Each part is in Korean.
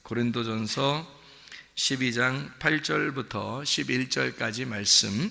고린도전서 12장 8절부터 11절까지 말씀.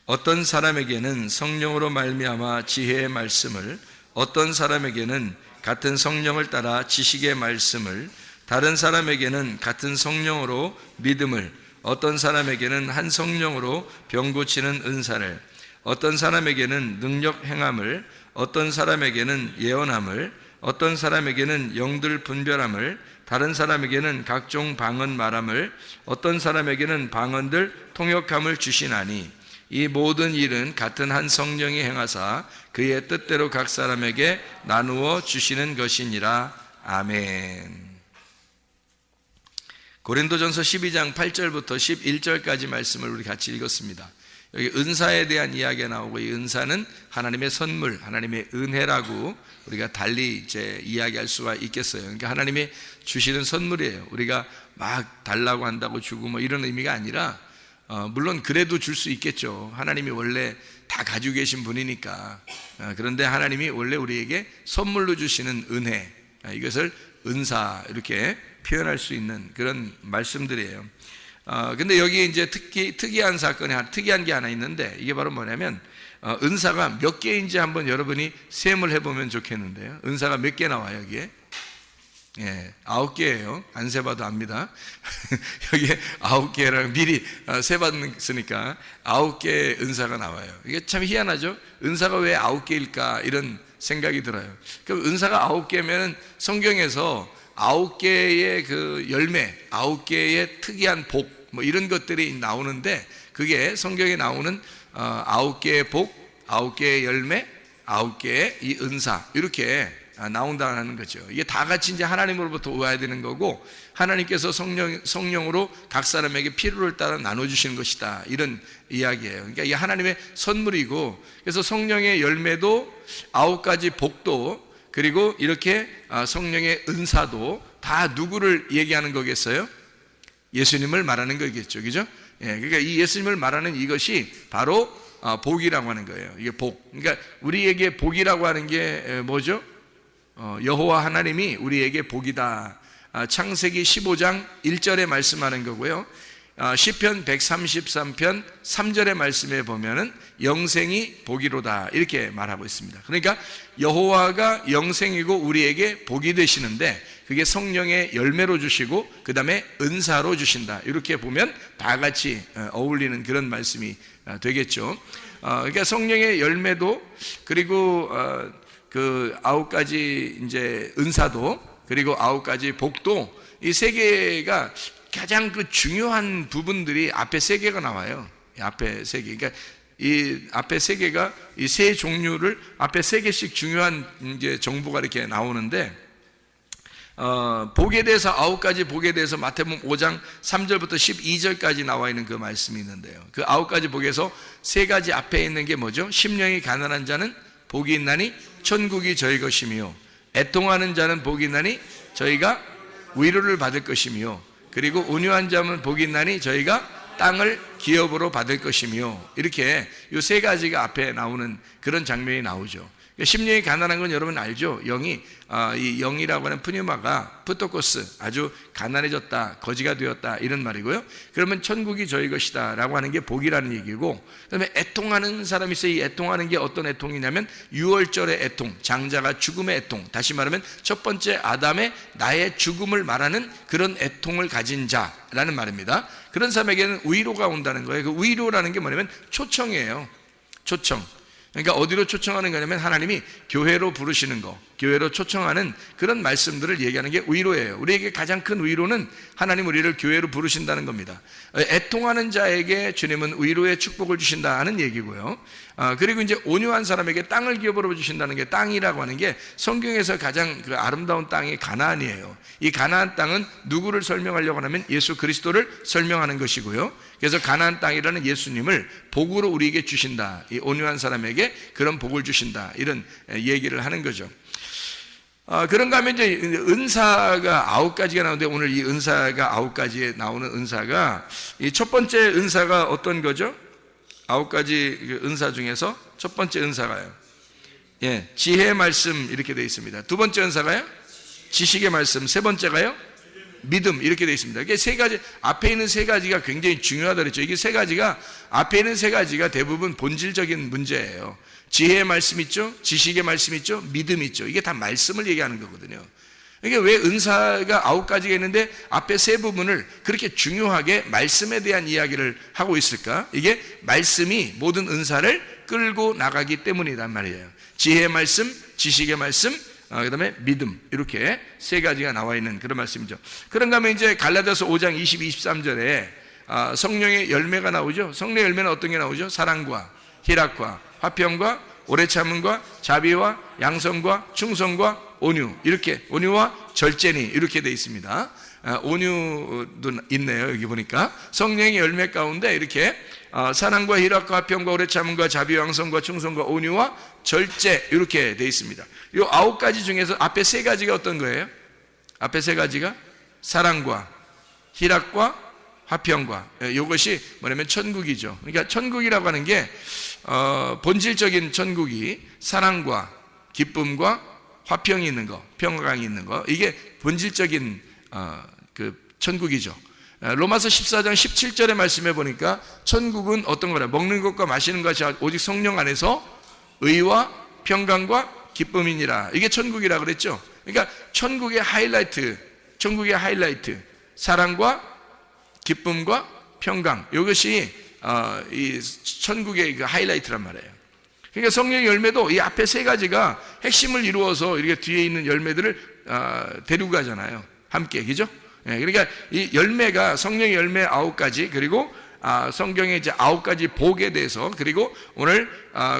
어떤 사람에게는 성령으로 말미암아 지혜의 말씀을, 어떤 사람에게는 같은 성령을 따라 지식의 말씀을, 다른 사람에게는 같은 성령으로 믿음을, 어떤 사람에게는 한 성령으로 병 고치는 은사를, 어떤 사람에게는 능력 행함을, 어떤 사람에게는 예언함을, 어떤 사람에게는 영들 분별함을, 다른 사람에게는 각종 방언 말함을, 어떤 사람에게는 방언들 통역함을 주시나니 이 모든 일은 같은 한 성령이 행하사 그의 뜻대로 각 사람에게 나누어 주시는 것이니라. 아멘. 고린도전서 12장 8절부터 11절까지 말씀을 우리 같이 읽었습니다. 여기 은사에 대한 이야기가 나오고, 이 은사는 하나님의 선물, 하나님의 은혜라고 우리가 달리 이제 이야기할 수가 있겠어요. 그러니까 하나님이 주시는 선물이에요. 우리가 막 달라고 한다고 주고 뭐 이런 의미가 아니라, 물론 그래도 줄 수 있겠죠. 하나님이 원래 다 가지고 계신 분이니까. 그런데 하나님이 원래 우리에게 선물로 주시는 은혜, 이것을 은사 이렇게 표현할 수 있는 그런 말씀들이에요. 근데 여기 이제 특이한 사건이, 특이한 게 하나 있는데, 이게 바로 뭐냐면, 은사가 몇 개인지 한번 여러분이 셈을 해보면 좋겠는데요. 은사가 몇 개 나와요, 여기에? 예, 9개예요. 안 세봐도 압니다. 여기에 9개랑 미리 세봤으니까 9개의 은사가 나와요. 이게 참 희한하죠? 은사가 왜 9개일까? 이런 생각이 들어요. 그럼 은사가 9개면 성경에서 9개의 그 열매, 9개의 특이한 복, 뭐 이런 것들이 나오는데, 그게 성경에 나오는 9개의 복, 9개의 열매, 9개의 이 은사, 이렇게 나온다는 거죠. 이게 다 같이 이제 하나님으로부터 와야 되는 거고, 하나님께서 성령으로 각 사람에게 필요를 따라 나눠주시는 것이다, 이런 이야기예요. 그러니까 이게 하나님의 선물이고, 그래서 성령의 열매도 9가지 복도, 그리고 이렇게 성령의 은사도 다 누구를 얘기하는 거겠어요? 예수님을 말하는 거겠죠, 그죠? 예, 그러니까 이 예수님을 말하는 이것이 바로 복이라고 하는 거예요. 이게 복. 그러니까 우리에게 복이라고 하는 게 뭐죠? 여호와 하나님이 우리에게 복이다. 창세기 15장 1절에 말씀하는 거고요. 시편 133편 3절의 말씀에 보면은 영생이 복이로다, 이렇게 말하고 있습니다. 그러니까 여호와가 영생이고 우리에게 복이 되시는데, 그게 성령의 열매로 주시고 그 다음에 은사로 주신다, 이렇게 보면 다 같이 어울리는 그런 말씀이 되겠죠. 그러니까 성령의 열매도, 그리고 그 9가지 이제 은사도, 그리고 9가지 복도, 이 세 개가 가장 그 중요한 부분들이 앞에 3개가 나와요. 앞에 3개. 그러니까 이 앞에 3개가 이 세 종류를 앞에 3개씩 중요한 이제 정보가 이렇게 나오는데, 복에 대해서 9가지 복에 대해서 마태복음 5장 3절부터 12절까지 나와 있는 그 말씀이 있는데요. 그 9가지 복에서 3가지 앞에 있는 게 뭐죠? 심령이 가난한 자는 복이 있나니 천국이 저희 것이며, 애통하는 자는 복이 있나니 저희가 위로를 받을 것이며, 그리고 온유한 자는 복이 있나니 저희가 땅을 기업으로 받을 것이며, 이렇게 이 3가지가 앞에 나오는 그런 장면이 나오죠. 심령이 가난한 건 여러분 알죠? 영이, 이 영이라고 하는 푸뉴마가 푸토코스, 아주 가난해졌다, 거지가 되었다, 이런 말이고요. 그러면 천국이 저희 것이다 라고 하는 게 복이라는 얘기고, 그 다음에 애통하는 사람이 있어요. 이 애통하는 게 어떤 애통이냐면 유월절의 애통, 장자가 죽음의 애통, 다시 말하면 첫 번째 아담의 나의 죽음을 말하는 그런 애통을 가진 자라는 말입니다. 그런 사람에게는 위로가 온다는 거예요. 그 위로라는 게 뭐냐면 초청이에요. 초청. 그러니까 어디로 초청하는 거냐면 하나님이 교회로 부르시는 거, 교회로 초청하는 그런 말씀들을 얘기하는 게 위로예요. 우리에게 가장 큰 위로는 하나님 우리를 교회로 부르신다는 겁니다. 애통하는 자에게 주님은 위로의 축복을 주신다는 얘기고요. 그리고 이제 온유한 사람에게 땅을 기업으로 주신다는 게, 땅이라고 하는 게 성경에서 가장 그 아름다운 땅이 가나안이에요. 이 가나안 땅은 누구를 설명하려고 하면 예수 그리스도를 설명하는 것이고요. 그래서 가나안 땅이라는 예수님을 복으로 우리에게 주신다, 이 온유한 사람에게 그런 복을 주신다, 이런 얘기를 하는 거죠. 그런가 하면 이제 은사가 9가지가 나오는데, 오늘 이 은사가 9가지에 나오는 은사가, 이 첫 번째 은사가 어떤 거죠? 9가지 은사 중에서 첫 번째 은사가요, 예, 지혜의 말씀, 이렇게 되어 있습니다. 두 번째 은사가요, 지식의 말씀. 세 번째가요, 믿음 이렇게 되어 있습니다. 이게 세 가지, 앞에 있는 세 가지가 굉장히 중요하다 그랬죠. 이게 세 가지가, 앞에 있는 세 가지가 대부분 본질적인 문제예요. 지혜의 말씀 있죠, 지식의 말씀 있죠, 믿음 있죠. 이게 다 말씀을 얘기하는 거거든요. 이게 왜 은사가 9가지가 있는데 앞에 세 부분을 그렇게 중요하게 말씀에 대한 이야기를 하고 있을까? 이게 말씀이 모든 은사를 끌고 나가기 때문이란 말이에요. 지혜의 말씀, 지식의 말씀, 그 다음에 믿음, 이렇게 세 가지가 나와 있는 그런 말씀이죠. 그런가 하면 이제 갈라디아서 5장 22, 23절에 성령의 열매가 나오죠. 성령의 열매는 어떤 게 나오죠? 사랑과 희락과 화평과 오래 참음과 자비와 양성과 충성과 온유, 이렇게, 온유와 절제니, 이렇게 되어 있습니다. 온유도 있네요. 여기 보니까 성령의 열매 가운데 이렇게 사랑과 희락과 화평과 오래 참음과 자비와 양성과 충성과 온유와 절제, 이렇게 되어 있습니다. 이 9가지 중에서 앞에 세 가지가 어떤 거예요? 앞에 세 가지가 사랑과 희락과 화평과, 이것이 뭐냐면 천국이죠. 그러니까 천국이라고 하는 게 본질적인 천국이 사랑과 기쁨과 화평이 있는 거, 평강이 있는 거, 이게 본질적인 그 천국이죠. 로마서 14장 17절의 말씀에 보니까 천국은 어떤 거냐, 먹는 것과 마시는 것이 오직 성령 안에서 의와 평강과 기쁨이니라. 이게 천국이라 그랬죠. 그러니까 천국의 하이라이트, 사랑과 기쁨과 평강, 이것이 이 천국의 그 하이라이트란 말이에요. 그러니까 성령의 열매도 이 앞에 세 가지가 핵심을 이루어서 이렇게 뒤에 있는 열매들을 데리고 가잖아요. 함께, 그죠? 그러니까 이 열매가 성령의 열매 9가지, 그리고 성경의 이제 9가지 복에 대해서, 그리고 오늘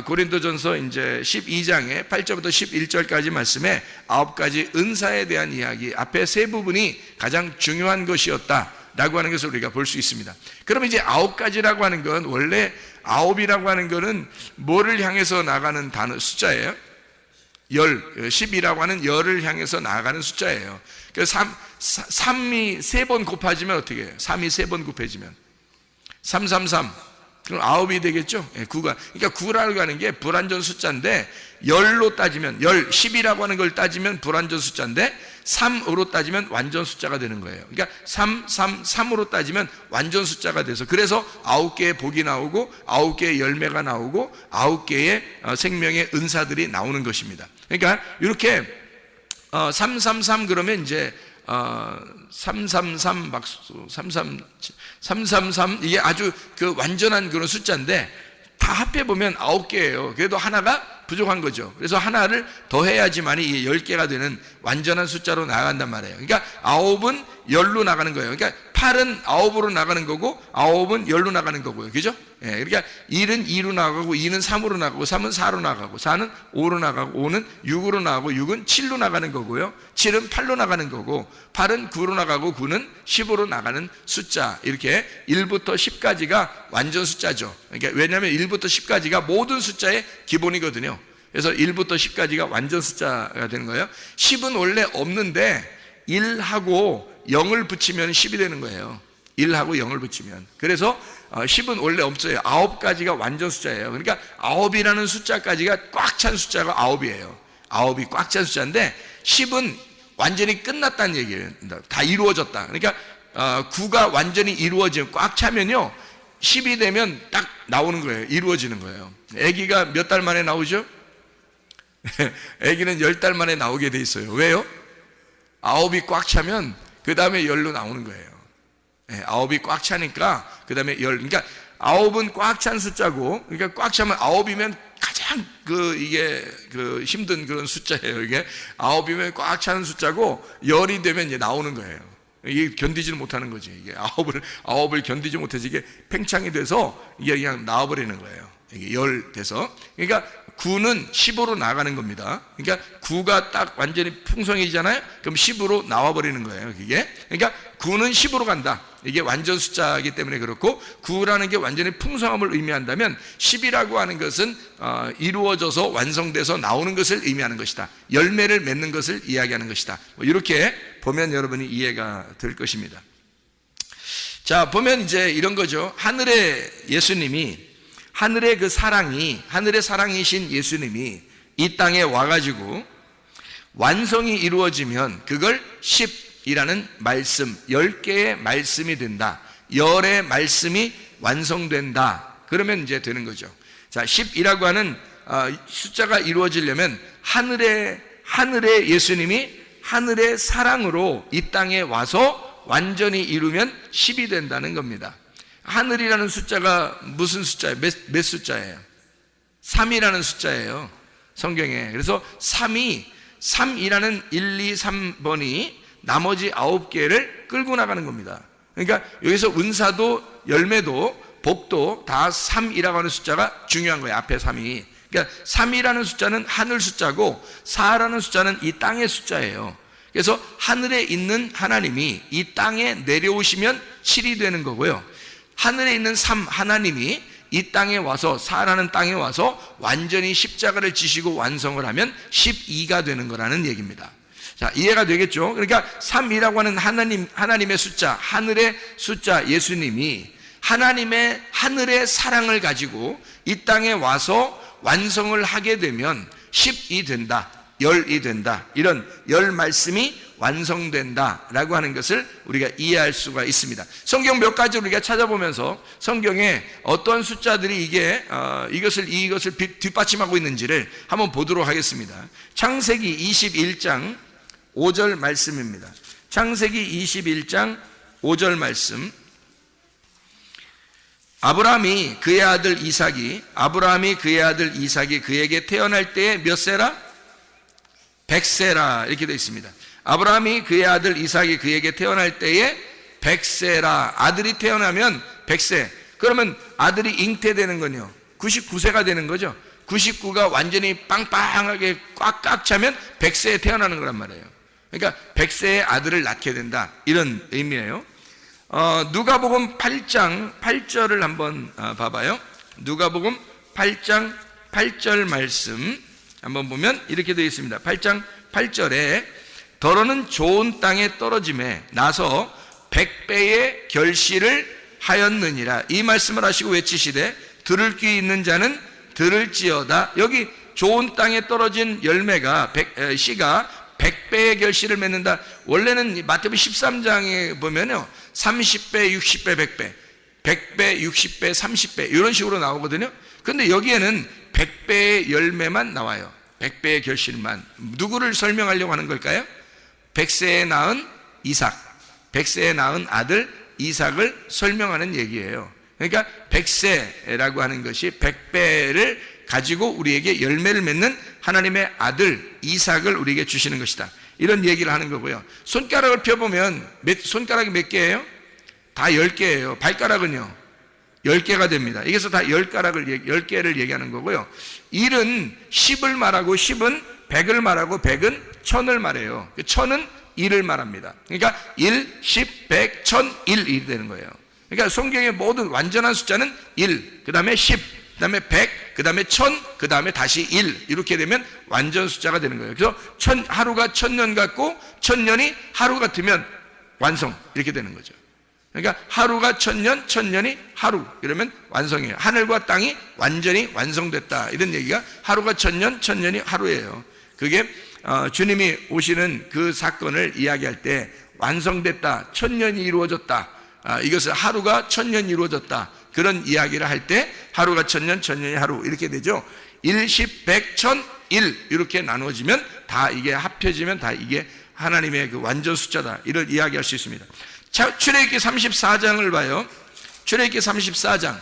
고린도전서 이제 12장의 8절부터 11절까지 말씀에 9가지 은사에 대한 이야기, 앞에 세 부분이 가장 중요한 것이었다 라고 하는 것을 우리가 볼 수 있습니다. 그러면 이제 9가지라고 하는 건, 원래 9이라고 하는 것은 뭐를 향해서 나가는 단어, 숫자예요? 10이라고 하는 열을 향해서 나가는 숫자예요. 그래서 3이 3번 곱해지면 어떻게 해요? 3이 3번 곱해지면 333, 그럼 9이 되겠죠? 9가. 그러니까 9라고 하는 게 불완전 숫자인데, 열로 따지면, 10이라고 하는 걸 따지면 불완전 숫자인데 3으로 따지면 완전 숫자가 되는 거예요. 그러니까 3으로 따지면 완전 숫자가 돼서, 그래서 9개의 복이 나오고 9개의 열매가 나오고 9개의 생명의 은사들이 나오는 것입니다. 그러니까 이렇게 333 그러면 이제 333 박수, 333 이게 아주 그 완전한 그런 숫자인데, 다 합해 보면 9개예요. 그래도 하나가 부족한 거죠. 그래서 하나를 더 해야지만이 이게 10개가 되는 완전한 숫자로 나간단 말이에요. 그러니까 9은 열로 나가는 거예요. 그러니까 8은 9으로 나가는 거고 9은 열로 나가는 거고요. 그죠? 그러니까 1은 2로 나가고 2는 3으로 나가고 3은 4로 나가고 4는 5로 나가고 5는 6으로 나가고 6은 7로 나가는 거고요. 7은 8로 나가는 거고 8은 9로 나가고 9는 10으로 나가는 숫자, 이렇게 1부터 10까지가 완전 숫자죠. 그러니까 왜냐하면 1부터 10까지가 모든 숫자의 기본이거든요. 그래서 1부터 10까지가 완전 숫자가 되는 거예요. 10은 원래 없는데 1하고 0을 붙이면 10이 되는 거예요. 1하고 0을 붙이면. 그래서 10은 원래 없어요. 9가지가 완전 숫자예요. 그러니까 9이라는 숫자까지가 꽉 찬 숫자가 9이에요. 9이 꽉 찬 숫자인데 10은 완전히 끝났다는 얘기예요. 다 이루어졌다. 그러니까 9가 완전히 이루어지면, 꽉 차면요 10이 되면 딱 나오는 거예요. 이루어지는 거예요. 아기가 몇 달 만에 나오죠? 아기는 10달 만에 나오게 돼 있어요. 왜요? 9이 꽉 차면 그 다음에 열로 나오는 거예요. 9이 꽉 차니까 그 다음에 열. 그러니까 9은 꽉 찬 숫자고, 그러니까 꽉 차면 9이면 가장 이게 힘든 그런 숫자예요. 이게 9이면 꽉 차는 숫자고, 열이 되면 이제 나오는 거예요. 이게 견디지를 못하는 거지. 이게 9을 견디지 못해서 이게 팽창이 돼서 이게 그냥 나와버리는 거예요. 이게 열 돼서. 그러니까 9는 10으로 나가는 겁니다. 그러니까 9가 딱 완전히 풍성해지잖아요. 그럼 10으로 나와버리는 거예요. 그게. 그러니까 9는 10으로 간다. 이게 완전 숫자이기 때문에 그렇고, 9라는 게 완전히 풍성함을 의미한다면 10이라고 하는 것은 이루어져서 완성돼서 나오는 것을 의미하는 것이다. 열매를 맺는 것을 이야기하는 것이다. 이렇게 보면 여러분이 이해가 될 것입니다. 자, 보면 이제 이런 거죠. 하늘의 예수님이, 하늘의 그 사랑이, 하늘의 사랑이신 예수님이 이 땅에 와가지고 완성이 이루어지면 그걸 10 10이라는 말씀, 10개의 말씀이 된다. 열의 말씀이 완성된다. 그러면 이제 되는 거죠. 자, 10이라고 하는 숫자가 이루어지려면 하늘의 예수님이 하늘의 사랑으로 이 땅에 와서 완전히 이루면 10이 된다는 겁니다. 하늘이라는 숫자가 무슨 숫자예요? 몇 숫자예요? 3이라는 숫자예요, 성경에. 그래서 3이라는 1, 2, 3번이 나머지 9개를 끌고 나가는 겁니다. 그러니까 여기서 은사도 열매도 복도 다 3이라고 하는 숫자가 중요한 거예요. 앞에 3이. 그러니까 3이라는 숫자는 하늘 숫자고 4라는 숫자는 이 땅의 숫자예요. 그래서 하늘에 있는 하나님이 이 땅에 내려오시면 7이 되는 거고요. 하늘에 있는 3 하나님이 이 땅에 와서 4라는 땅에 와서 완전히 십자가를 지시고 완성을 하면 12가 되는 거라는 얘기입니다. 자, 이해가 되겠죠? 그러니까 3이라고 하는 하나님의 숫자, 하늘의 숫자 예수님이 하늘의 사랑을 가지고 이 땅에 와서 완성을 하게 되면 10이 된다, 열이 된다, 이런 열 말씀이 완성된다라고 하는 것을 우리가 이해할 수가 있습니다. 성경 몇 가지 우리가 찾아보면서 성경에 어떤 숫자들이 이것을 뒷받침하고 있는지를 한번 보도록 하겠습니다. 창세기 21장 5절 말씀입니다. 창세기 21장 5절 말씀. 아브라함이 그의 아들 이삭이 그에게 태어날 때에 몇 세라? 100세라 이렇게 되어 있습니다. 아브라함이 그의 아들 이삭이 그에게 태어날 때에 100세라. 아들이 태어나면 100세. 그러면 아들이 잉태되는 건요 99세가 되는 거죠. 99가 완전히 빵빵하게 꽉 차면 100세에 태어나는 거란 말이에요. 그러니까 100세의 아들을 낳게 된다, 이런 의미예요. 누가복음 8장 8절을 한번 봐봐요. 누가복음 8장 8절 말씀 한번 보면 이렇게 되어 있습니다. 8장 8절에 더러는 좋은 땅에 떨어짐에 나서 100배의 결실을 하였느니라. 이 말씀을 하시고 외치시되 들을 귀 있는 자는 들을지어다. 여기 좋은 땅에 떨어진 열매가 씨가 100배의 결실을 맺는다. 원래는 마태복음 13장에 보면요 30배, 60배, 100배 100배, 60배, 30배 이런 식으로 나오거든요. 근데 여기에는 100배의 열매만 나와요. 100배의 결실만. 누구를 설명하려고 하는 걸까요? 100세에 낳은 이삭, 100세에 낳은 아들 이삭을 설명하는 얘기예요. 그러니까 100세라고 하는 것이 100배를 가지고 우리에게 열매를 맺는 하나님의 아들 이삭을 우리에게 주시는 것이다, 이런 얘기를 하는 거고요. 손가락을 펴보면 손가락이 몇 개예요? 다 10개예요. 발가락은요 10개가 됩니다. 여기서 다 10개를 얘기하는 거고요. 1은 10을 말하고 10은 100을 말하고 100은 1000을 말해요. 1000은 1을 말합니다. 그러니까 1, 10, 100, 1000, 1이 되는 거예요. 그러니까 성경의 모든 완전한 숫자는 1, 그 다음에 10, 그 다음에 100, 그 다음에 1000, 그 다음에 다시 1, 이렇게 되면 완전 숫자가 되는 거예요. 그래서 하루가 1000년 같고 1000년이 하루 같으면 완성, 이렇게 되는 거죠. 그러니까 하루가 1000년, 1000년이 하루, 이러면 완성이에요. 하늘과 땅이 완전히 완성됐다, 이런 얘기가 하루가 1000년, 1000년이 하루예요. 그게 주님이 오시는 그 사건을 이야기할 때 완성됐다, 1000년이 이루어졌다, 이것을 하루가 1000년 이루어졌다, 그런 이야기를 할 때 하루가 1000년, 1000년이 하루, 이렇게 되죠. 1, 10, 100, 1000, 1 이렇게 나눠지면 다 이게 합해지면 다 이게 하나님의 그 완전 숫자다, 이를 이야기할 수 있습니다. 자, 출애굽기 34장을 봐요. 출애굽기 34장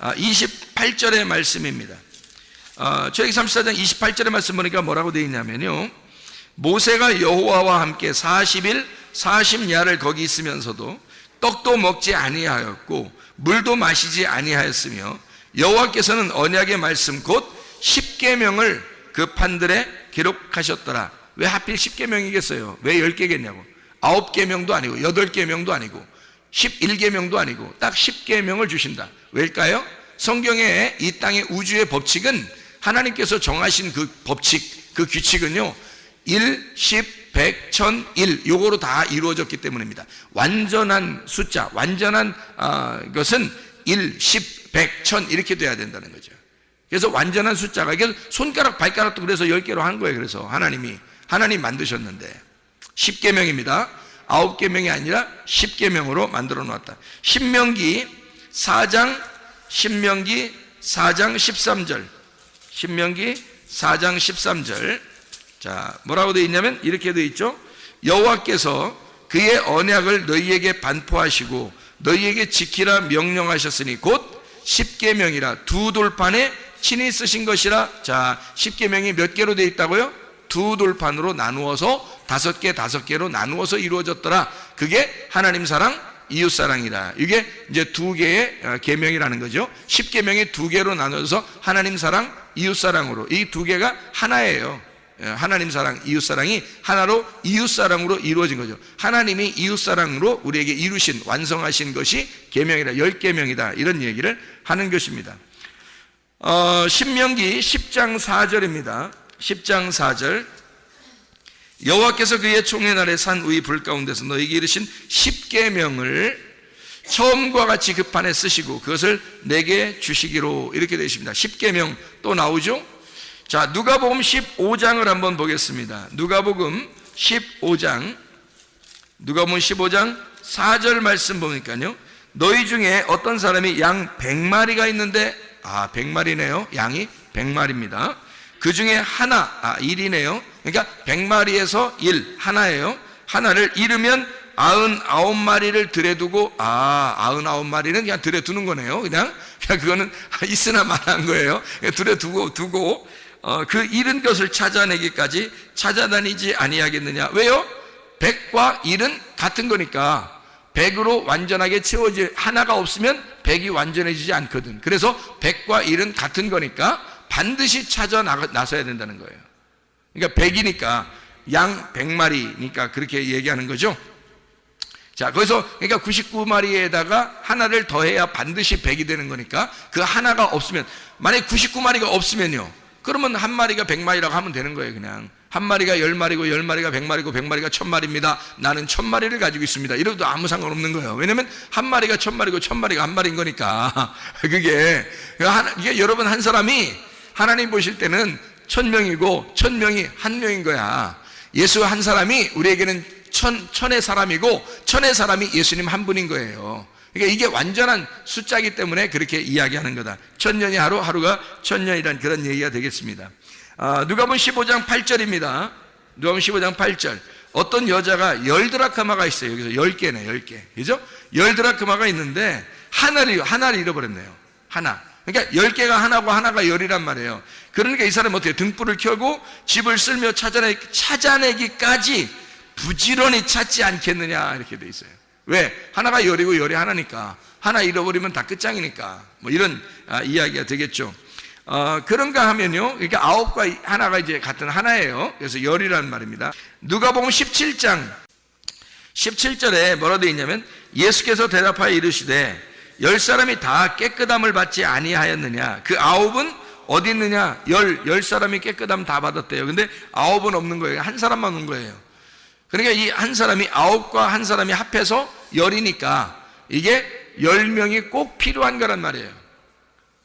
28절의 말씀입니다. 출애굽기 34장 28절의 말씀 보니까 뭐라고 되어 있냐면요, 모세가 여호와와 함께 40일 40야를 거기 있으면서도 떡도 먹지 아니하였고 물도 마시지 아니하였으며 여호와께서는 언약의 말씀 곧 10계명을 그 판들에 기록하셨더라. 왜 하필 10계명이겠어요? 왜 10개겠냐고. 9계명도 아니고 8계명도 아니고 11계명도 아니고 딱 10계명을 주신다. 왜일까요? 성경에 이 땅의 우주의 법칙은 하나님께서 정하신 그 법칙, 그 규칙은요 1, 10, 100, 1000, 1 요거로 다 이루어졌기 때문입니다. 완전한 숫자, 완전한 것은 1, 10, 100, 1000 이렇게 돼야 된다는 거죠. 그래서 완전한 숫자가, 그래서 손가락, 발가락도 그래서 10개로 한 거예요. 그래서 하나님이 하나님 만드셨는데 10계명입니다. 9계명이 아니라 10계명으로 만들어 놓았다. 신명기 4장 13절. 신명기 4장 13절. 자, 뭐라고 되어 있냐면 이렇게 되어 있죠. 여호와께서 그의 언약을 너희에게 반포하시고 너희에게 지키라 명령하셨으니 곧 10계명이라 두 돌판에 친히 쓰신 것이라. 자, 10계명이 몇 개로 되어 있다고요? 두 돌판으로 나누어서 5개로 나누어서 이루어졌더라. 그게 하나님 사랑, 이웃 사랑이다. 이게 이제 두 개의 계명이라는 거죠. 10계명이 두 개로 나눠서 하나님 사랑, 이웃 사랑으로, 이 두 개가 하나예요. 하나님 사랑, 이웃 사랑이 하나로 이웃 사랑으로 이루어진 거죠. 하나님이 이웃 사랑으로 우리에게 이루신, 완성하신 것이 계명이다, 10계명이다, 이런 얘기를 하는 것입니다. 신명기 10장 4절입니다. 10장 4절. 여호와께서 그의 총회 날에 산 위의 불 가운데서 너희에게 이르신 10계명을 처음과 같이 그 판에 쓰시고 그것을 내게 주시기로, 이렇게 되어 있습니다. 10계명 또 나오죠. 자, 누가복음 15장을 한번 보겠습니다. 누가복음 15장 4절 말씀 보니까요, 너희 중에 어떤 사람이 양 100마리가 있는데, 100마리네요. 양이 100마리입니다. 그 중에 하나, 1이네요. 그러니까 100마리에서 1, 하나예요. 하나를 잃으면 99마리를 들여두고, 99마리는 그냥 들여두는 거네요. 그냥 그거는 있으나 말한 거예요. 들여두고 그 잃은 것을 찾아내기까지 찾아다니지 아니하겠느냐. 왜요? 100과 1은 같은 거니까. 100으로 완전하게 채워질, 하나가 없으면 100이 완전해지지 않거든. 그래서 100과 1은 같은 거니까 반드시 찾아 나서야 된다는 거예요. 그러니까 100이니까 양 100마리니까 그렇게 얘기하는 거죠. 자, 거기서 그러니까 99마리에다가 하나를 더해야 반드시 100이 되는 거니까 그 하나가 없으면, 만약에 99마리가 없으면요, 그러면 한 마리가 100마리라고 하면 되는 거예요. 그냥 한 마리가 10마리고 10마리가 100마리고 100마리가 1000마리입니다. 나는 1000마리를 가지고 있습니다. 이래도 아무 상관없는 거예요. 왜냐면 한 마리가 1000마리고 1000마리가 한 마리인 거니까. 이게 여러분 한 사람이 하나님 보실 때는 1000명이고 1000명이 한 명인 거야. 예수 한 사람이 우리에게는 천의 사람이고 천의 사람이 예수님 한 분인 거예요. 그러니까 이게 완전한 숫자이기 때문에 그렇게 이야기하는 거다. 1000년이 하루, 하루가 1000년이란 그런 얘기가 되겠습니다. 누가복음 15장 8절입니다. 누가복음 15장 8절. 어떤 여자가 10드라크마가 있어요. 여기서 10개네, 10개. 그죠? 10드라크마가 있는데 하나를 잃어버렸네요. 하나. 그러니까 10개가 하나고 하나가 10이란 말이에요. 그러니까 이 사람은 어떻게 등불을 켜고 집을 쓸며 찾아내기까지 부지런히 찾지 않겠느냐, 이렇게 돼 있어요. 왜? 하나가 10이고 10이 하나니까. 하나 잃어버리면 다 끝장이니까. 뭐 이런 이야기가 되겠죠. 그런가 하면요, 그러니까 9과 하나가 이제 같은 하나예요. 그래서 10이라는 말입니다. 누가복음 17장 17절에 뭐라 되어 있냐면, 예수께서 대답하여 이르시되 10사람이 다 깨끗함을 받지 아니하였느냐. 그 9은 어디 있느냐. 10사람이 깨끗함 다 받았대요. 근데 9은 없는 거예요. 한 사람만 온 거예요. 그러니까 이 한 사람이 9과 한 사람이 합해서 10이니까 이게 10명이 꼭 필요한 거란 말이에요.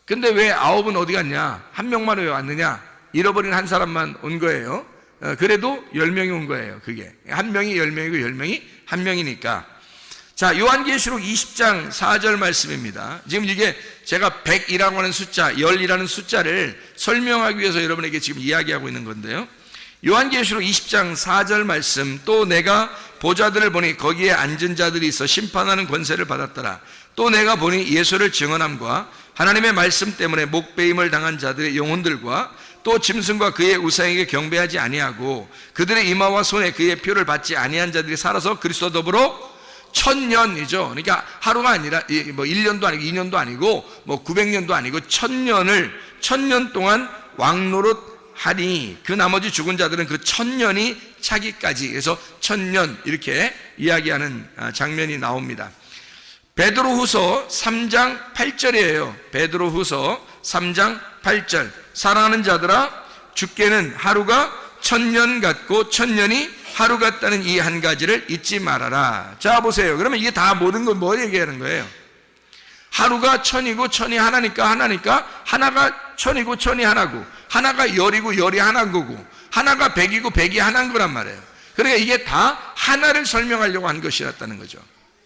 근데 왜 9은 어디 갔냐? 한 명만 왜 왔느냐? 잃어버린 한 사람만 온 거예요. 그래도 10명이 온 거예요. 그게 한 명이 10명이고 10명이 한 명이니까. 자, 요한계시록 20장 4절 말씀입니다. 지금 이게 제가 100이라고 하는 숫자, 10이라는 숫자를 설명하기 위해서 여러분에게 지금 이야기하고 있는 건데요. 요한계시록 20장 4절 말씀. 또 내가 보좌들을 보니 거기에 앉은 자들이 있어 심판하는 권세를 받았더라. 또 내가 보니 예수를 증언함과 하나님의 말씀 때문에 목배임을 당한 자들의 영혼들과 또 짐승과 그의 우상에게 경배하지 아니하고 그들의 이마와 손에 그의 표를 받지 아니한 자들이 살아서 그리스도와 더불어 1000년이죠. 그러니까 하루가 아니라 뭐 1년도 아니고 2년도 아니고 뭐 900년도 아니고 1000년 동안 왕노릇 하니 그 나머지 죽은 자들은 그 1000년이 차기까지 해서 1000년 이렇게 이야기하는 장면이 나옵니다. 베드로후서 3장 8절이에요. 베드로후서 3장 8절. 사랑하는 자들아, 주께는 하루가 1000년 같고 1000년이 하루 같다는 이 한 가지를 잊지 말아라. 자, 보세요. 그러면 이게 다 모든 건 뭐 얘기하는 거예요? 하루가 1000이고 1000이 하나니까 하나가 1000이고 1000이 하나고, 하나가 10이고 10이 하나인 거고, 하나가 100이고 100이 하나인 거란 말이에요. 그러니까 이게 다 하나를 설명하려고 한 것이었다는 거죠.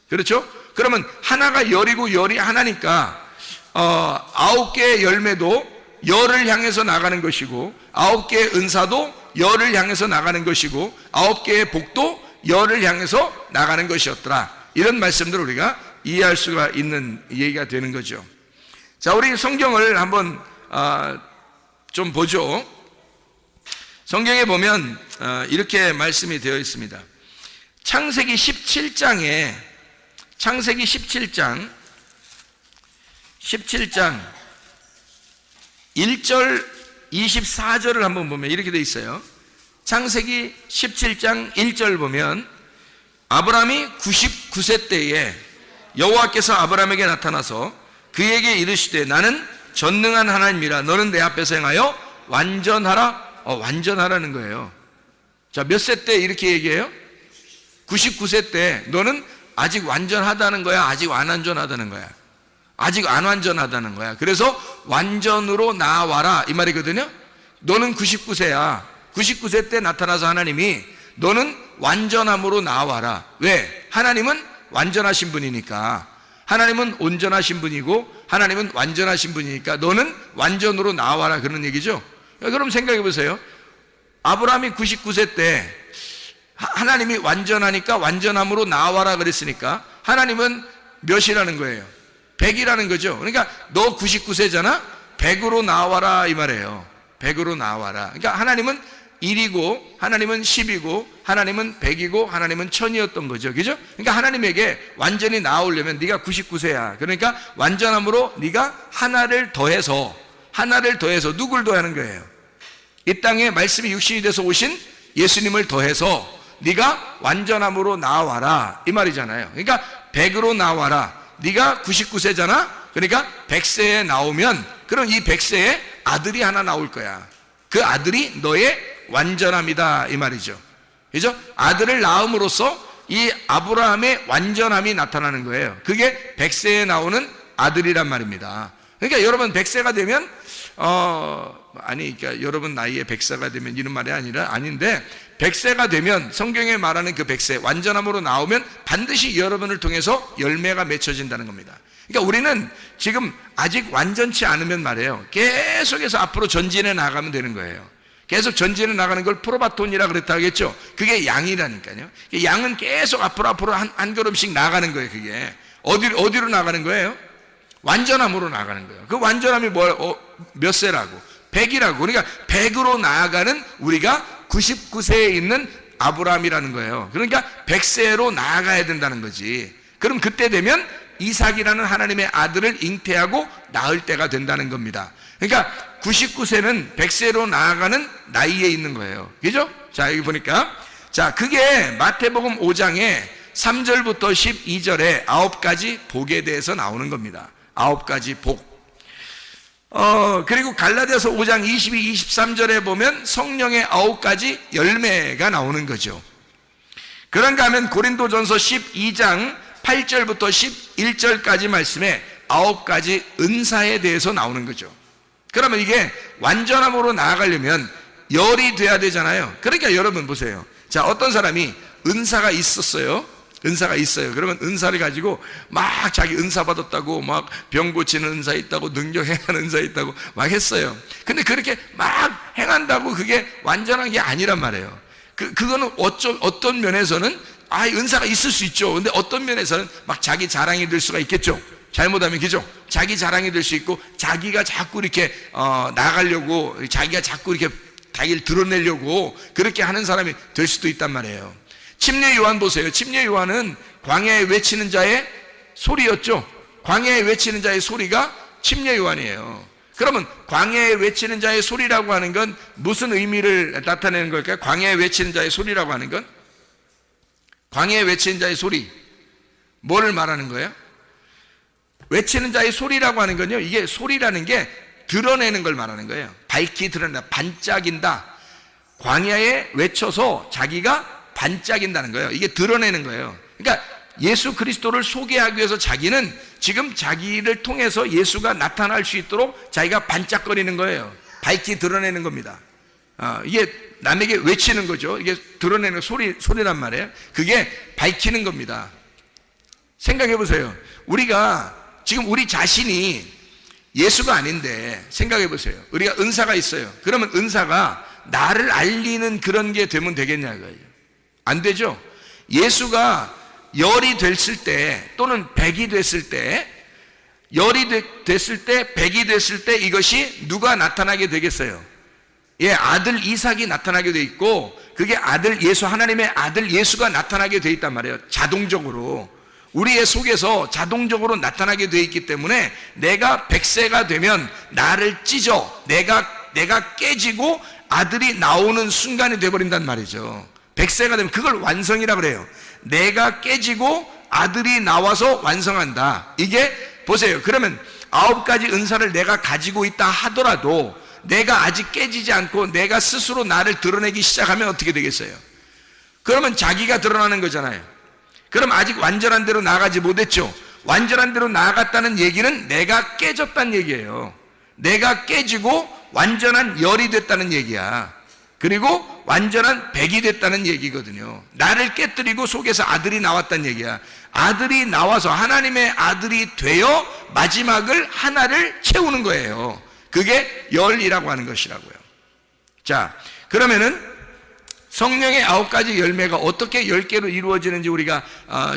그렇죠? 그러면 하나가 열이고 열이 하나니까 9개의 열매도 열을 향해서 나가는 것이고 9개의 은사도 열을 향해서 나가는 것이고 9개의 복도 열을 향해서 나가는 것이었더라. 이런 말씀들을 우리가 이해할 수가 있는 얘기가 되는 거죠. 자, 우리 성경을 한번 좀 보죠. 성경에 보면 이렇게 말씀이 되어 있습니다. 창세기 17장 1절 24절을 한번 보면 이렇게 되어 있어요. 창세기 17장 1절 보면 아브라함이 99세 때에 여호와께서 아브라함에게 나타나서 그에게 이르시되 나는 전능한 하나님이라 너는 내 앞에서 행하여 완전하라. 완전하라는 거예요. 자, 몇 세 때 이렇게 얘기해요? 99세 때 너는 아직 완전하다는 거야? 아직 안 완전하다는 거야? 아직 안 완전하다는 거야. 그래서 완전으로 나와라 이 말이거든요. 너는 99세야 99세 때 나타나서 하나님이 너는 완전함으로 나와라. 왜? 하나님은 완전하신 분이니까. 하나님은 온전하신 분이고 하나님은 완전하신 분이니까 너는 완전으로 나와라 그런 얘기죠. 그럼 생각해 보세요. 아브라함이 99세 때 하나님이 완전하니까 완전함으로 나와라 그랬으니까 하나님은 몇이라는 거예요? 100이라는 거죠. 그러니까 너 99세잖아? 100으로 나와라 이 말이에요. 100으로 나와라. 그러니까 하나님은 1이고 하나님은 10이고 하나님은 100이고 하나님은 1000이었던 거죠. 그죠? 그러니까 하나님에게 완전히 나오려면 네가 99세야. 그러니까 완전함으로 네가 하나를 더해서 누굴 더하는 거예요? 이 땅에 말씀이 육신이 돼서 오신 예수님을 더해서 네가 완전함으로 나와라 이 말이잖아요. 그러니까 100으로 나와라. 네가 99세잖아? 그러니까 100세에 나오면 그럼 이 100세에 아들이 하나 나올 거야. 그 아들이 너의 완전함이다 이 말이죠. 그죠? 아들을 낳음으로써 이 아브라함의 완전함이 나타나는 거예요. 그게 100세에 나오는 아들이란 말입니다. 그러니까 여러분 100세가 되면 그러니까 여러분 나이에 100세가 되면 이런 말이 아닌데 100세가 되면 성경에 말하는 그 100세 완전함으로 나오면 반드시 여러분을 통해서 열매가 맺혀진다는 겁니다. 그러니까 우리는 지금 아직 완전치 않으면 말이에요. 계속해서 앞으로 전진해 나가면 되는 거예요. 계속 전진해 나가는 걸 프로바톤이라 그랬다 하겠죠. 그게 양이라니까요. 양은 계속 앞으로 한 걸음씩 나가는 거예요. 그게 어디로 나가는 거예요? 완전함으로 나가는 거예요. 그 완전함이 몇 세라고? 100이라고. 그러니까 100으로 나아가는 우리가 99세에 있는 아브라함이라는 거예요. 그러니까 100세로 나아가야 된다는 거지. 그럼 그때 되면 이삭이라는 하나님의 아들을 잉태하고 낳을 때가 된다는 겁니다. 그러니까 99세는 100세로 나아가는 나이에 있는 거예요. 그죠? 자, 여기 보니까 자, 그게 마태복음 5장에 3절부터 12절에 9가지 복에 대해서 나오는 겁니다. 9가지 복. 그리고 갈라디아서 5장 22, 23절에 보면 성령의 9가지 열매가 나오는 거죠. 그런가 하면 고린도전서 12장 8절부터 11절까지 말씀에 9가지 은사에 대해서 나오는 거죠. 그러면 이게 완전함으로 나아가려면 열이 돼야 되잖아요. 그러니까 여러분 보세요. 자, 어떤 사람이 은사가 있어요. 그러면 은사를 가지고 막 자기 은사 받았다고 막 병 고치는 은사 있다고 능력 행하는 은사 있다고 막 했어요. 근데 그렇게 막 행한다고 그게 완전한 게 아니란 말이에요. 그거는 어떤 면에서는 은사가 있을 수 있죠. 근데 어떤 면에서는 막 자기 자랑이 될 수가 있겠죠. 잘못하면 그죠? 자기 자랑이 될 수 있고 자기가 자꾸 이렇게 나가려고 자기가 자꾸 이렇게 자기를 드러내려고 그렇게 하는 사람이 될 수도 있단 말이에요. 침례 요한 보세요. 침례 요한은 광야에 외치는 자의 소리였죠. 광야에 외치는 자의 소리가 침례 요한이에요. 그러면 광야에 외치는 자의 소리라고 하는 건 무슨 의미를 나타내는 걸까요? 광야에 외치는 자의 소리라고 하는 건 광야에 외치는 자의 소리 뭐를 말하는 거예요? 외치는 자의 소리라고 하는 건요, 이게 소리라는 게 드러내는 걸 말하는 거예요. 밝히 드러낸다, 반짝인다. 광야에 외쳐서 자기가 반짝인다는 거예요. 이게 드러내는 거예요. 그러니까 예수 그리스도를 소개하기 위해서 자기는 지금 자기를 통해서 예수가 나타날 수 있도록 자기가 반짝거리는 거예요. 밝히 드러내는 겁니다. 이게 남에게 외치는 거죠. 이게 드러내는 소리란 말이에요. 그게 밝히는 겁니다. 생각해 보세요. 우리가 지금 우리 자신이 예수가 아닌데 생각해 보세요. 우리가 은사가 있어요. 그러면 은사가 나를 알리는 그런 게 되면 되겠냐고요. 안 되죠. 예수가 열이 됐을 때 또는 백이 됐을 때, 열이 됐을 때, 백이 됐을 때 이것이 누가 나타나게 되겠어요? 아들 이삭이 나타나게 돼 있고, 그게 아들 예수, 하나님의 아들 예수가 나타나게 돼 있단 말이에요. 자동적으로 우리의 속에서 자동적으로 나타나게 돼 있기 때문에 내가 100세가 되면 나를 찢어 내가 깨지고 아들이 나오는 순간이 돼버린단 말이죠. 100세가 되면 그걸 완성이라 그래요. 내가 깨지고 아들이 나와서 완성한다. 이게 보세요. 그러면 9가지 은사를 내가 가지고 있다 하더라도 내가 아직 깨지지 않고 내가 스스로 나를 드러내기 시작하면 어떻게 되겠어요? 그러면 자기가 드러나는 거잖아요. 그럼 아직 완전한 대로 나아가지 못했죠. 완전한 대로 나아갔다는 얘기는 내가 깨졌다는 얘기예요. 내가 깨지고 완전한 열이 됐다는 얘기야. 그리고 완전한 백이 됐다는 얘기거든요. 나를 깨뜨리고 속에서 아들이 나왔다는 얘기야. 아들이 나와서 하나님의 아들이 되어 마지막을 하나를 채우는 거예요. 그게 열이라고 하는 것이라고요. 자, 그러면은 성령의 9가지 열매가 어떻게 10개로 이루어지는지 우리가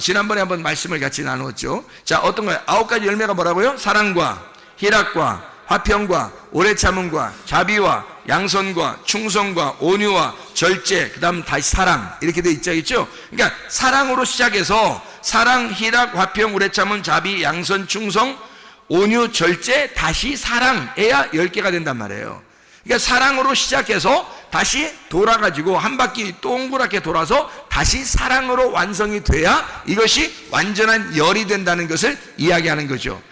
지난번에 한번 말씀을 같이 나누었죠. 자, 어떤 거예요? 9가지 열매가 뭐라고요? 사랑과 희락과 화평과 오래 참음과 자비와 양선과 충성과 온유와 절제, 그 다음 다시 사랑, 이렇게 돼 있죠. 그러니까 사랑으로 시작해서 사랑, 희락, 화평, 오래 참음, 자비, 양선, 충성, 온유, 절제, 다시 사랑해야 10개가 된단 말이에요. 그러니까 사랑으로 시작해서 다시 돌아가지고 한 바퀴 동그랗게 돌아서 다시 사랑으로 완성이 돼야 이것이 완전한 열이 된다는 것을 이야기하는 거죠.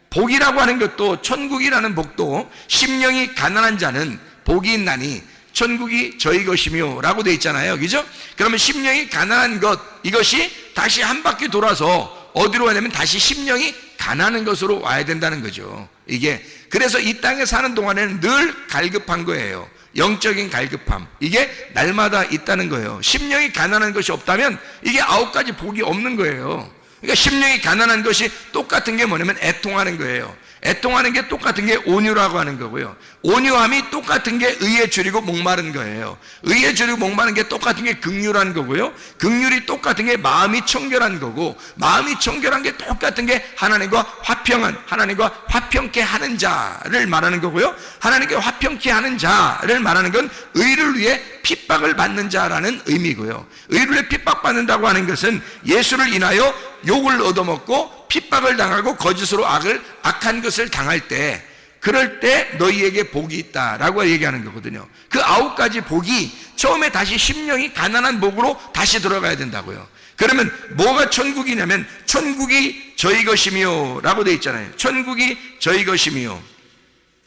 복이라고 하는 것도, 천국이라는 복도 심령이 가난한 자는 복이 있나니 천국이 저희 것이며 라고 되어 있잖아요. 그죠? 그러면 심령이 가난한 것, 이것이 다시 한 바퀴 돌아서 어디로 가냐면 다시 심령이 가난한 것으로 와야 된다는 거죠. 이게 그래서 이 땅에 사는 동안에는 늘 갈급한 거예요. 영적인 갈급함, 이게 날마다 있다는 거예요. 심령이 가난한 것이 없다면 이게 9가지 복이 없는 거예요. 그러니까 심령이 가난한 것이 똑같은 게 뭐냐면 애통하는 거예요. 애통하는 게 똑같은 게 온유라고 하는 거고요. 온유함이 똑같은 게 의에 줄이고 목마른 거예요. 의에 줄이고 목마른 게 똑같은 게 긍휼한 거고요. 긍휼이 똑같은 게 마음이 청결한 거고, 마음이 청결한 게 똑같은 게 하나님과 화평한, 하나님과 화평케 하는 자를 말하는 거고요. 하나님께 화평케 하는 자를 말하는 건 의를 위해 핍박을 받는 자라는 의미고요. 의를 위해 핍박받는다고 하는 것은 예수를 인하여 욕을 얻어먹고 핍박을 당하고 거짓으로 악한 것을 당할 때, 그럴 때 너희에게 복이 있다라고 얘기하는 거거든요. 그 9가지 복이 처음에 다시 심령이 가난한 복으로 다시 들어가야 된다고요. 그러면 뭐가 천국이냐면 천국이 저희 것이며 라고 되어 있잖아요. 천국이 저희 것이며,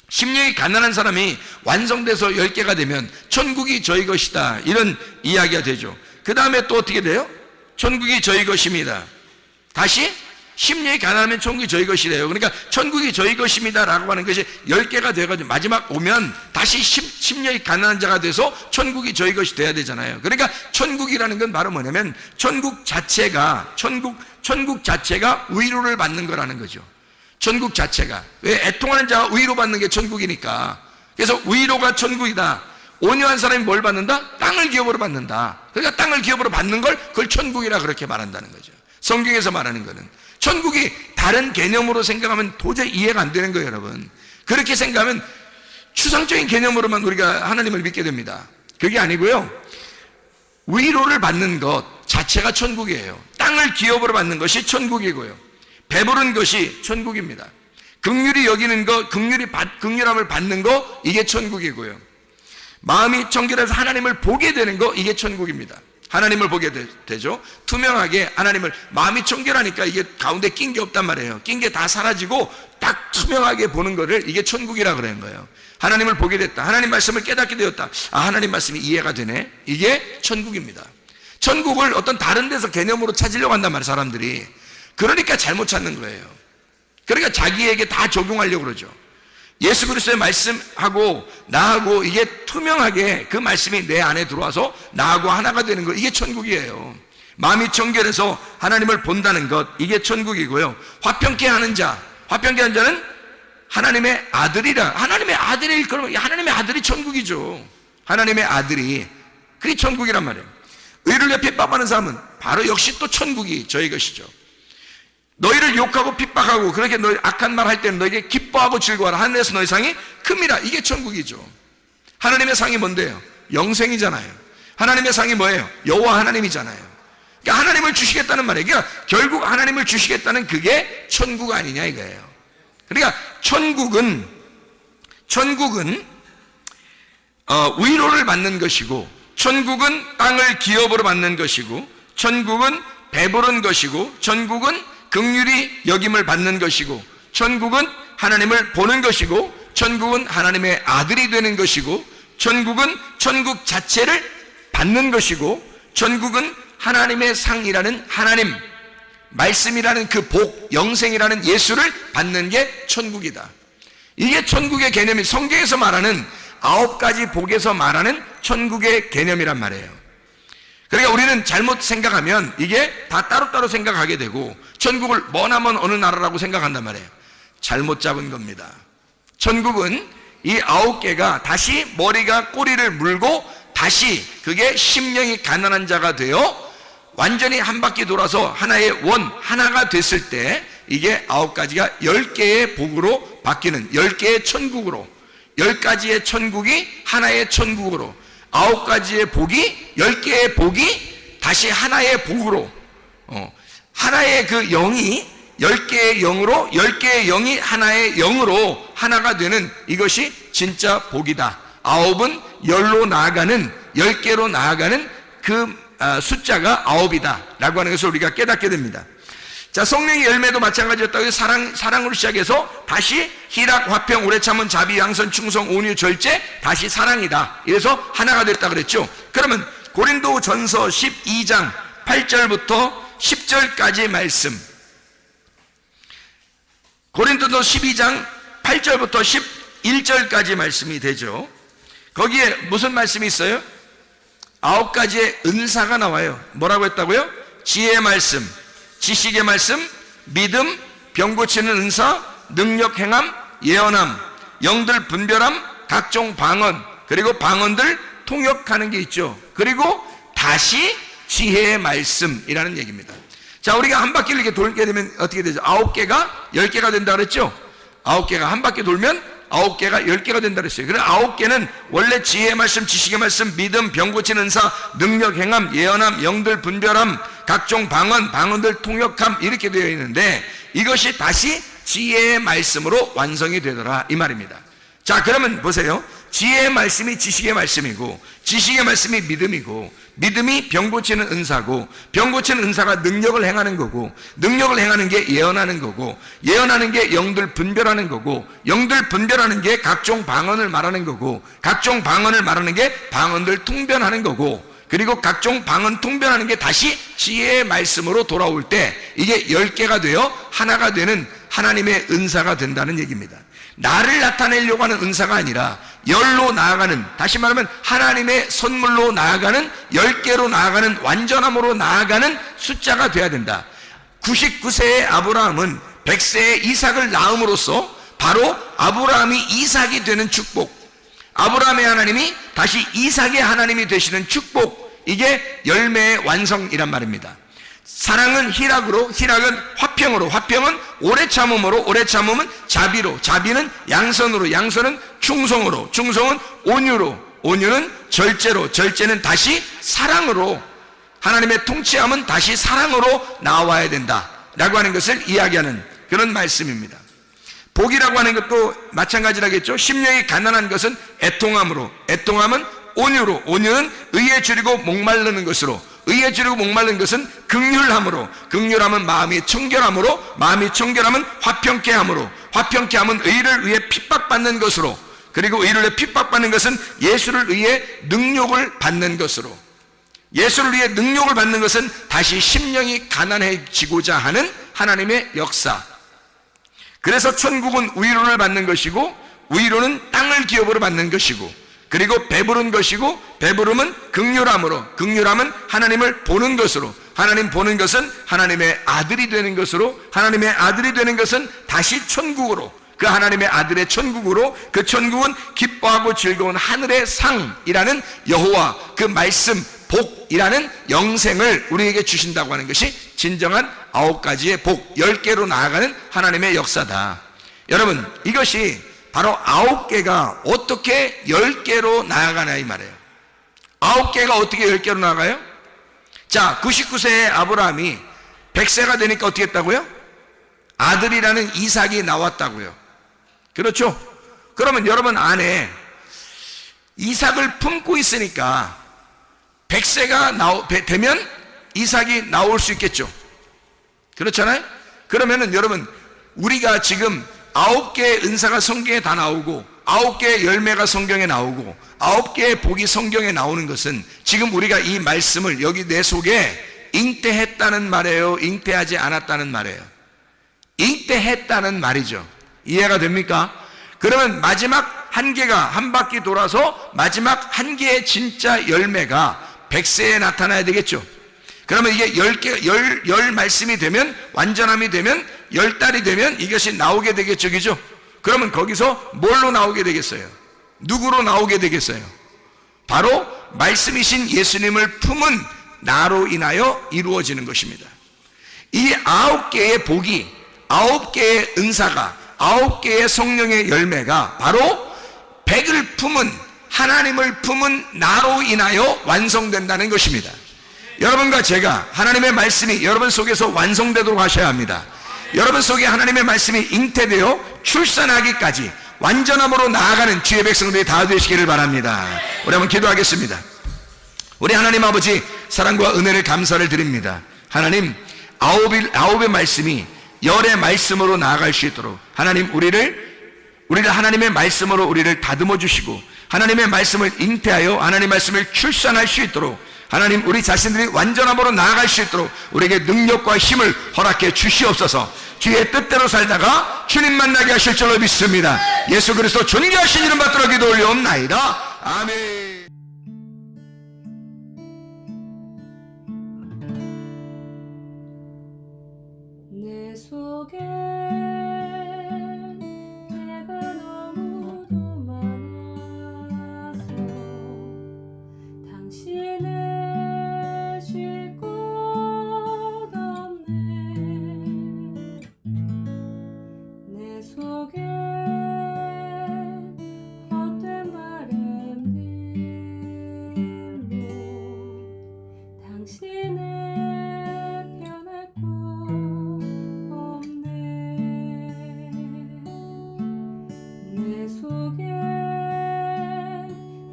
심령이 가난한 사람이 완성돼서 10개가 되면 천국이 저희 것이다, 이런 이야기가 되죠. 그 다음에 또 어떻게 돼요? 천국이 저희 것입니다. 다시 심령이 가난하면 천국이 저희 것이래요. 그러니까 천국이 저희 것입니다 라고 하는 것이 10개가 돼가지고 마지막 오면 다시 심령이 가난한 자가 돼서 천국이 저희 것이 돼야 되잖아요. 그러니까 천국이라는 건 바로 뭐냐면 천국 자체가 위로를 받는 거라는 거죠. 천국 자체가, 왜? 애통하는 자가 위로받는 게 천국이니까. 그래서 위로가 천국이다. 온유한 사람이 뭘 받는다? 땅을 기업으로 받는다. 그러니까 땅을 기업으로 받는 걸 그걸 천국이라 그렇게 말한다는 거죠. 성경에서 말하는 거는 천국이 다른 개념으로 생각하면 도저히 이해가 안 되는 거예요, 여러분. 그렇게 생각하면 추상적인 개념으로만 우리가 하나님을 믿게 됩니다. 그게 아니고요, 위로를 받는 것 자체가 천국이에요. 땅을 기업으로 받는 것이 천국이고요, 배부른 것이 천국입니다. 긍휼히 여기는 것, 긍휼함을 받는 것, 이게 천국이고요, 마음이 청결해서 하나님을 보게 되는 것, 이게 천국입니다. 하나님을 보게 되죠. 투명하게 하나님을, 마음이 청결하니까 이게 가운데 낀 게 없단 말이에요. 낀 게 다 사라지고 딱 투명하게 보는 거를 이게 천국이라 그러는 거예요. 하나님을 보게 됐다, 하나님 말씀을 깨닫게 되었다, 하나님 말씀이 이해가 되네, 이게 천국입니다. 천국을 어떤 다른 데서 개념으로 찾으려고 한단 말이에요, 사람들이. 그러니까 잘못 찾는 거예요. 그러니까 자기에게 다 적용하려고 그러죠. 예수 그리스도의 말씀하고 나하고 이게 투명하게 그 말씀이 내 안에 들어와서 나하고 하나가 되는 것, 이게 천국이에요. 마음이 청결해서 하나님을 본다는 것, 이게 천국이고요. 화평케 하는 자는 하나님의 아들이라. 하나님의 아들일 거면 하나님의 아들이 천국이죠. 하나님의 아들이, 그게 천국이란 말이에요. 의를 위해 핍박하는 사람은 바로 역시 또 천국이 저희 것이죠. 너희를 욕하고 핍박하고 그렇게 너희 악한 말 할 때는 너희에게 기뻐하고 즐거워하라. 하늘에서 너희 상이 큽니다. 이게 천국이죠. 하나님의 상이 뭔데요? 영생이잖아요. 하나님의 상이 뭐예요? 여호와 하나님이잖아요. 그러니까 하나님을 주시겠다는 말이에요. 그러니까 결국 하나님을 주시겠다는 그게 천국 아니냐 이거예요. 그러니까 천국은 위로를 받는 것이고, 천국은 땅을 기업으로 받는 것이고, 천국은 배부른 것이고, 천국은 긍휼히 여김을 받는 것이고, 천국은 하나님을 보는 것이고, 천국은 하나님의 아들이 되는 것이고, 천국은 천국 자체를 받는 것이고, 천국은 하나님의 상이라는 하나님, 말씀이라는 그 복, 영생이라는 예수를 받는 게 천국이다. 이게 천국의 개념이 성경에서 말하는 9가지 복에서 말하는 천국의 개념이란 말이에요. 그러니까 우리는 잘못 생각하면 이게 다 따로따로 생각하게 되고 천국을 머나먼 어느 나라라고 생각한단 말이에요. 잘못 잡은 겁니다. 천국은 이 9개가 다시 머리가 꼬리를 물고 다시 그게 심령이 가난한 자가 되어 완전히 한 바퀴 돌아서 하나의 하나가 됐을 때 이게 9가지가 10개의 복으로 바뀌는 10개의 천국으로, 10가지의 천국이 하나의 천국으로, 9가지의 복이 10개의 복이 다시 하나의 복으로, 하나의 그 영이 10개의 영으로, 10개의 영이 하나의 영으로 하나가 되는 이것이 진짜 복이다. 9은 10로 나아가는, 10개로 나아가는 그 숫자가 9이다 라고 하는 것을 우리가 깨닫게 됩니다. 자, 성령의 열매도 마찬가지였다고. 사랑으로 시작해서 다시 희락, 화평, 오래 참은, 자비, 양선, 충성, 온유, 절제, 다시 사랑이다. 이래서 하나가 됐다 그랬죠. 그러면 고린도 전서 12장 8절부터 10절까지 말씀, 고린도서 12장 8절부터 11절까지 말씀이 되죠. 거기에 무슨 말씀이 있어요? 9가지의 은사가 나와요. 뭐라고 했다고요? 지혜의 말씀, 지식의 말씀, 믿음, 병 고치는 은사, 능력 행함, 예언함, 영들 분별함, 각종 방언, 그리고 방언들 통역하는 게 있죠. 그리고 다시 지혜의 말씀이라는 얘기입니다. 자, 우리가 한 바퀴를 이렇게 돌게 되면 어떻게 되죠? 9개가 10개가 된다 그랬죠? 9개가 한 바퀴 돌면 9개가 10개가 된다 그랬어요. 그래 9개는 원래 지혜의 말씀, 지식의 말씀, 믿음, 병 고치는 은사, 능력 행함, 예언함, 영들 분별함, 각종 방언, 방언들 통역함, 이렇게 되어 있는데 이것이 다시 지혜의 말씀으로 완성이 되더라 이 말입니다. 자, 그러면 보세요. 지혜의 말씀이 지식의 말씀이고, 지식의 말씀이 믿음이고, 믿음이 병 고치는 은사고, 병 고치는 은사가 능력을 행하는 거고, 능력을 행하는 게 예언하는 거고, 예언하는 게 영들 분별하는 거고, 영들 분별하는 게 각종 방언을 말하는 거고, 각종 방언을 말하는 게 방언들 통변하는 거고, 그리고 각종 방언 통변하는 게 다시 지혜의 말씀으로 돌아올 때 이게 10개가 되어 하나가 되는 하나님의 은사가 된다는 얘기입니다. 나를 나타내려고 하는 은사가 아니라 10로 나아가는, 다시 말하면 하나님의 선물로 나아가는, 10개로 나아가는, 완전함으로 나아가는 숫자가 돼야 된다. 99세의 아브라함은 100세의 이삭을 낳음으로써 바로 아브라함이 이삭이 되는 축복, 아브라함의 하나님이 다시 이삭의 하나님이 되시는 축복, 이게 열매의 완성이란 말입니다. 사랑은 희락으로, 희락은 화평으로, 화평은 오래 참음으로, 오래 참음은 자비로, 자비는 양선으로, 양선은 충성으로, 충성은 온유로, 온유는 절제로, 절제는 다시 사랑으로, 하나님의 통치함은 다시 사랑으로 나와야 된다 라고 하는 것을 이야기하는 그런 말씀입니다. 복이라고 하는 것도 마찬가지라겠죠. 심령이 가난한 것은 애통함으로, 애통함은 온유로, 온유는 의에 줄이고 목마르는 것으로, 의에 줄이고 목마른 것은 긍휼함으로, 긍휼함은 마음이 청결함으로, 마음이 청결함은 화평케 함으로, 화평케 함은 의를 위해 핍박받는 것으로, 그리고 의를 위해 핍박받는 것은 예수를 위해 능욕을 받는 것으로, 예수를 위해 능욕을 받는 것은 다시 심령이 가난해지고자 하는 하나님의 역사. 그래서 천국은 위로를 받는 것이고 위로는 땅을 기업으로 받는 것이고, 그리고 배부른 것이고, 배부름은 긍휼함으로, 긍휼함은 하나님을 보는 것으로, 하나님 보는 것은 하나님의 아들이 되는 것으로, 하나님의 아들이 되는 것은 다시 천국으로, 그 하나님의 아들의 천국으로, 그 천국은 기뻐하고 즐거운 하늘의 상이라는 여호와 그 말씀 복이라는 영생을 우리에게 주신다고 하는 것이 진정한 9가지의 복, 10개로 나아가는 하나님의 역사다. 여러분, 이것이 바로 9개가 어떻게 10개로 나아가냐 이 말이에요. 9개가 어떻게 10개로 나아가요? 자, 99세의 아브라함이 100세가 되니까 어떻게 했다고요? 아들이라는 이삭이 나왔다고요. 그렇죠? 그러면 여러분 안에 이삭을 품고 있으니까 100세가 되면 이삭이 나올 수 있겠죠. 그렇잖아요? 그러면은 여러분, 우리가 지금 9개의 은사가 성경에 다 나오고 9개의 열매가 성경에 나오고 9개의 복이 성경에 나오는 것은 지금 우리가 이 말씀을 여기 내 속에 잉태했다는 말이에요? 잉태하지 않았다는 말이에요? 잉태했다는 말이죠. 이해가 됩니까? 그러면 마지막 한 개가 한 바퀴 돌아서 마지막 한 개의 진짜 열매가 100세에 나타나야 되겠죠. 그러면 이게 10 말씀이 되면, 완전함이 되면, 10달이 되면 이것이 나오게 되겠죠. 그죠? 그러면 거기서 뭘로 나오게 되겠어요? 누구로 나오게 되겠어요? 바로 말씀이신 예수님을 품은 나로 인하여 이루어지는 것입니다. 이 9개의 복이, 9개의 은사가, 9개의 성령의 열매가 바로 100을 품은, 하나님을 품은 나로 인하여 완성된다는 것입니다. 여러분과 제가 하나님의 말씀이 여러분 속에서 완성되도록 하셔야 합니다. 여러분 속에 하나님의 말씀이 잉태되어 출산하기까지 완전함으로 나아가는 주의 백성들이 다 되시기를 바랍니다. 우리 한번 기도하겠습니다. 우리 하나님 아버지, 사랑과 은혜를 감사를 드립니다. 하나님, 9의 말씀이 10의 말씀으로 나아갈 수 있도록 하나님 우리를 하나님의 말씀으로 우리를 다듬어 주시고, 하나님의 말씀을 잉태하여 하나님의 말씀을 출산할 수 있도록, 하나님 우리 자신들이 완전함으로 나아갈 수 있도록 우리에게 능력과 힘을 허락해 주시옵소서. 주의 뜻대로 살다가 주님 만나게 하실 줄로 믿습니다. 예수 그리스도 존귀하신 이름 받들어 기도 올려옵나이다. 아멘. 내 속에 내가 너무도 많아서 당신을 쉴 곳 없네. 내 속에 헛된 바램들로 당신을 변할 곳 없네. 내 속에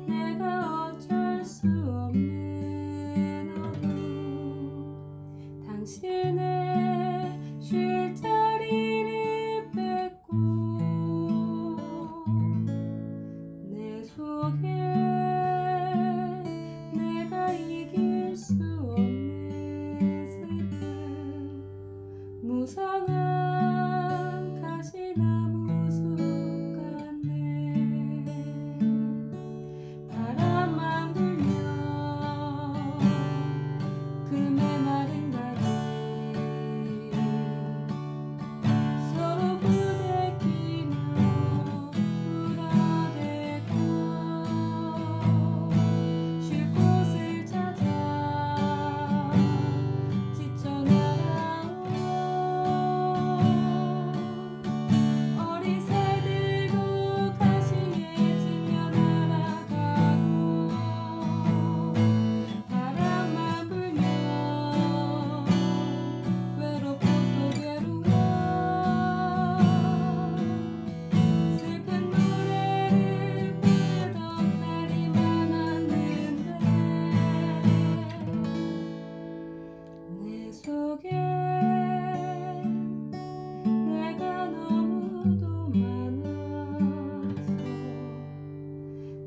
내가 어쩔 수 없는 어둠, 당신의 쉴 자리를 뺏고 내 속에 내가 이길 수 없는 슬픔, 무성한 가시나무 숲 같네. 바람만 불면 그 메마른 다리 서로 부대끼며 울어대고 쉴 곳을 찾아 지쳐 날아온 어린 새들도 가시에 지며 날아가고, 바람만 불면 외롭고 또 괴로워 슬픈 노래를 부르던 날이 많았는데 내 속에 내가 너무도 많아서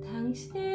당신